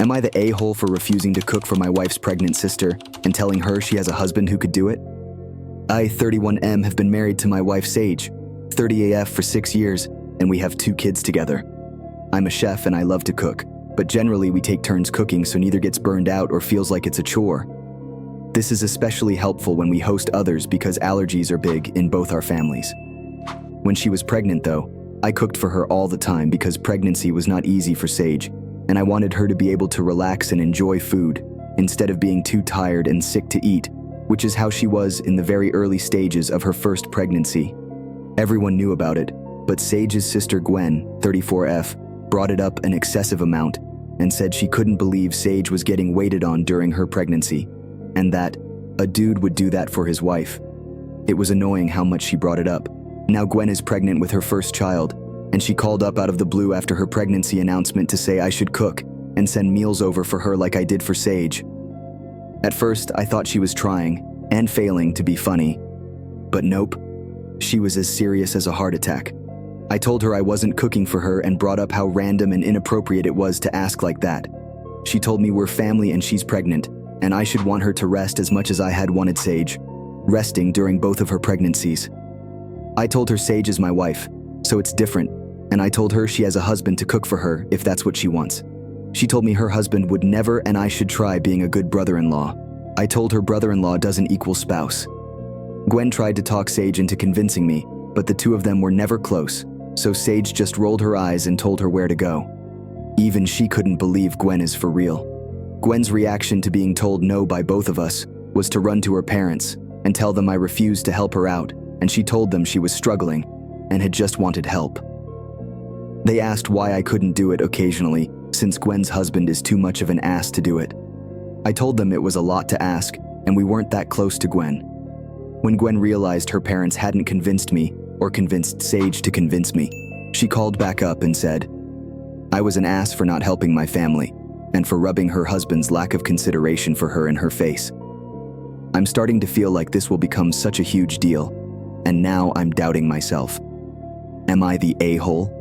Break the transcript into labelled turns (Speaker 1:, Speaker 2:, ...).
Speaker 1: Am I the a-hole for refusing to cook for my wife's pregnant sister and telling her she has a husband who could do it? I, 31M, have been married to my wife Sage, 30AF, for 6 years, and we have 2 kids together. I'm a chef and I love to cook, but generally we take turns cooking so neither gets burned out or feels like it's a chore. This is especially helpful when we host others because allergies are big in both our families. When she was pregnant, though, I cooked for her all the time because pregnancy was not easy for Sage, and I wanted her to be able to relax and enjoy food instead of being too tired and sick to eat, which is how she was in the very early stages of her first pregnancy. Everyone knew about it, but Sage's sister Gwen, 34F, brought it up an excessive amount and said she couldn't believe Sage was getting waited on during her pregnancy, and that a dude would do that for his wife. It was annoying how much she brought it up. Now Gwen is pregnant with her first child, and she called up out of the blue after her pregnancy announcement to say I should cook and send meals over for her like I did for Sage. At first, I thought she was trying and failing to be funny, but nope, she was as serious as a heart attack. I told her I wasn't cooking for her and brought up how random and inappropriate it was to ask like that. She told me we're family and she's pregnant, and I should want her to rest as much as I had wanted Sage, resting during both of her pregnancies. I told her Sage is my wife, so it's different, and I told her she has a husband to cook for her if that's what she wants. She told me her husband would never and I should try being a good brother-in-law. I told her brother-in-law doesn't equal spouse. Gwen tried to talk Sage into convincing me, but the two of them were never close, so Sage just rolled her eyes and told her where to go. Even she couldn't believe Gwen is for real. Gwen's reaction to being told no by both of us was to run to her parents and tell them I refused to help her out, and she told them she was struggling and had just wanted help. They asked why I couldn't do it occasionally, since Gwen's husband is too much of an ass to do it. I told them it was a lot to ask, and we weren't that close to Gwen. When Gwen realized her parents hadn't convinced me or convinced Sage to convince me, she called back up and said, I was an ass for not helping my family and for rubbing her husband's lack of consideration for her in her face. I'm starting to feel like this will become such a huge deal, and now I'm doubting myself. Am I the a-hole?